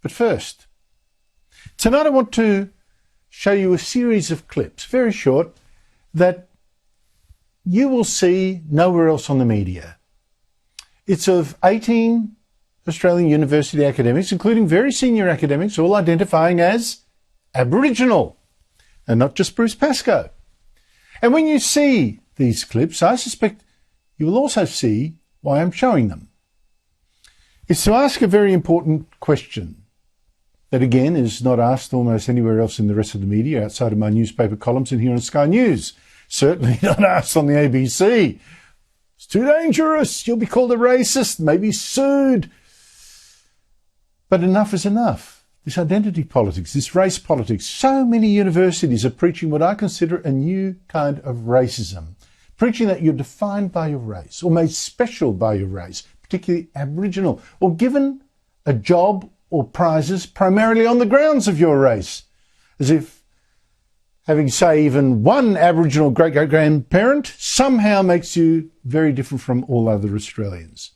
But first, tonight I want to show you a series of clips, very short, that you will see nowhere else on the media. It's of 18 Australian university academics, including very senior academics, all identifying as Aboriginal, and not just Bruce Pascoe. And when you see these clips, I suspect you will also see why I'm showing them. It's to ask a very important question that, again, is not asked almost anywhere else in the rest of the media outside of my newspaper columns and here on Sky News. Certainly not asked on the ABC. It's too dangerous. You'll be called a racist, maybe sued. But enough is enough. This identity politics, this race politics, so many universities are preaching what I consider a new kind of racism, preaching that you're defined by your race or made special by your race, particularly Aboriginal, or given a job or prizes primarily on the grounds of your race, as if having, say, even one Aboriginal great-great-grandparent somehow makes you very different from all other Australians.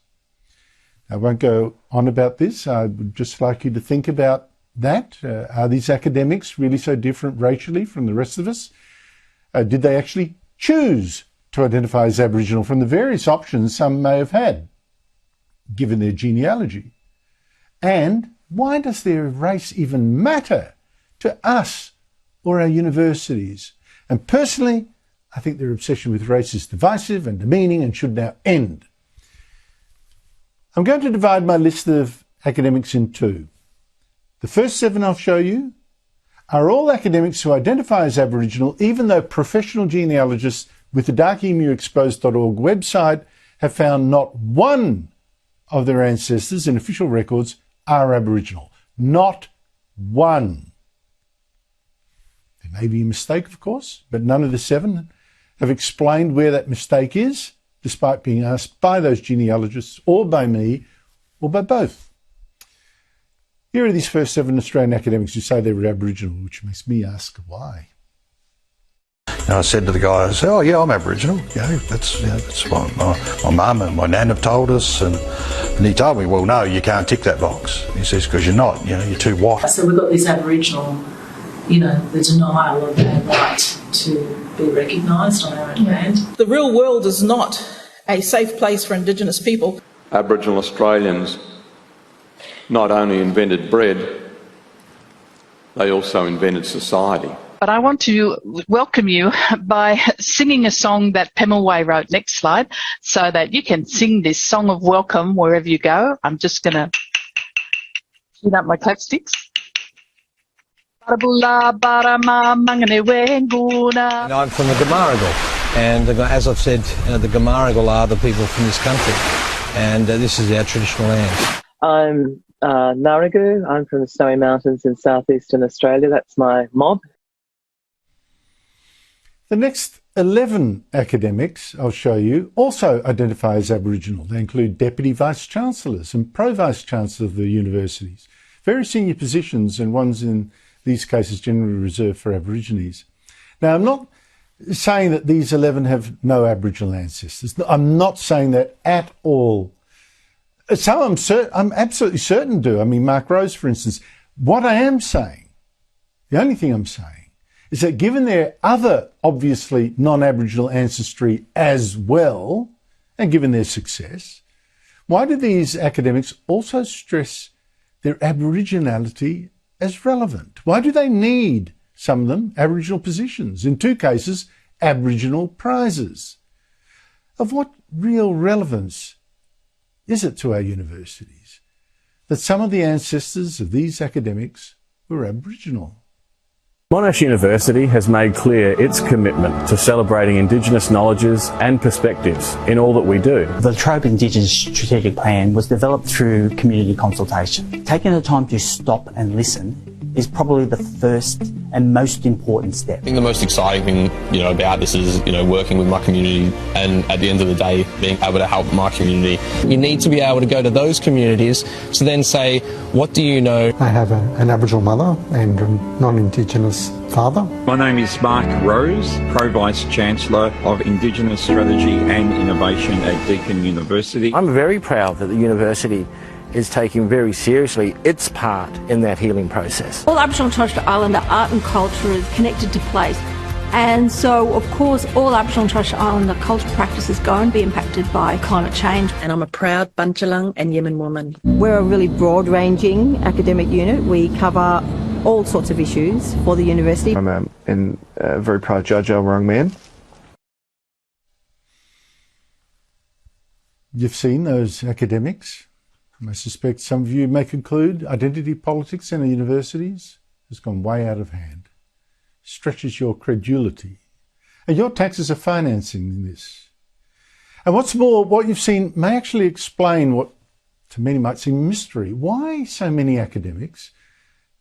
I won't go on about this. I would just like you to think about that. Are these academics really so different racially from the rest of us? Did they actually choose to identify as Aboriginal from the various options some may have had, given their genealogy? And why does their race even matter to us or our universities? And personally, I think their obsession with race is divisive and demeaning and should now end. I'm going to divide my list of academics in two. The first 7 I'll show you are all academics who identify as Aboriginal, even though professional genealogists with the darkemuexposed.org website have found not one of their ancestors in official records are Aboriginal. Not one. There may be a mistake, of course, but none of the 7 have explained where that mistake is, despite being asked by those genealogists or by me or by both. Here are these first 7 Australian academics who say they were Aboriginal, which makes me ask why. And I said to the guy, I said, "Oh yeah, I'm Aboriginal. That's what my mum and my nan have told us." And he told me, "Well, no, you can't tick that box." He says, "Because you're not. You're too white." So we've got this Aboriginal, the denial of their right to be recognised on our own land. The real world is not a safe place for Indigenous people. Aboriginal Australians not only invented bread, they also invented society. But I want to welcome you by singing a song that Pemulwuy wrote. Next slide, so that you can sing this song of welcome wherever you go. I'm just going to tune up my clap sticks. And I'm from the Gamaragal, and as I've said, the Gamaragal are the people from this country, and this is our traditional land. I'm Ngarigu. I'm from the Snowy Mountains in southeastern Australia. That's my mob. The next 11 academics I'll show you also identify as Aboriginal. They include Deputy Vice-Chancellors and Pro-Vice-Chancellors of the universities, very senior positions and ones in these cases generally reserved for Aborigines. Now, I'm not saying that these 11 have no Aboriginal ancestors. I'm not saying that at all. Some I'm absolutely certain do. I mean, Mark Rose, for instance. What I am saying, the only thing I'm saying, is that given their other obviously non-Aboriginal ancestry as well, and given their success, why do these academics also stress their Aboriginality as relevant? Why do they need, some of them, Aboriginal positions, in 2 cases, Aboriginal prizes? Of what real relevance is it to our universities that some of the ancestors of these academics were Aboriginal? Monash University has made clear its commitment to celebrating Indigenous knowledges and perspectives in all that we do. The Latrobe Indigenous Strategic Plan was developed through community consultation. Taking the time to stop and listen is probably the first and most important step. I think the most exciting thing, about this is, working with my community and at the end of the day, being able to help my community. You need to be able to go to those communities to then say, what do you know? I have an Aboriginal mother and a non-Indigenous father. My name is Mark Rose, Pro-Vice-Chancellor of Indigenous Strategy and Innovation at Deakin University. I'm very proud that the university is taking very seriously its part in that healing process. All Aboriginal and Torres Strait Islander art and culture is connected to place. And so, of course, all Aboriginal and Torres Strait Islander cultural practices going to be impacted by climate change. And I'm a proud Bunjalung and Yemen woman. We're a really broad-ranging academic unit. We cover all sorts of issues for the university. I'm a very proud judge, Wrong man. You've seen those academics. I suspect some of you may conclude identity politics in the universities has gone way out of hand. Stretches your credulity. And your taxes are financing this. And what's more, what you've seen may actually explain what to many might seem mystery. Why so many academics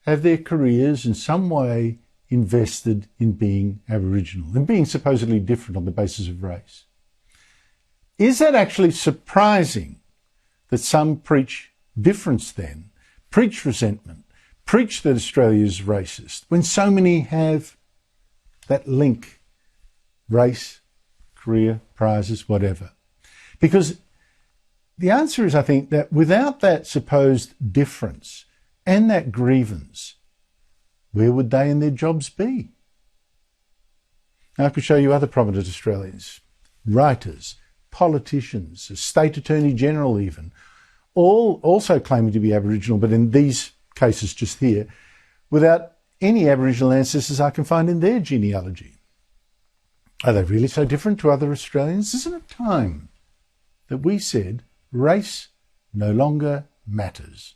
have their careers in some way invested in being Aboriginal and being supposedly different on the basis of race? Is that actually surprising that some preach difference then, preach resentment, preach that Australia is racist, when so many have that link, race, career, prizes, whatever? Because the answer is, I think, that without that supposed difference and that grievance, where would they and their jobs be? Now, I could show you other prominent Australians, writers, politicians, a state attorney general even, all also claiming to be Aboriginal, but in these cases just here, without any Aboriginal ancestors I can find in their genealogy. Are they really so different to other Australians? Isn't it time that we said race no longer matters?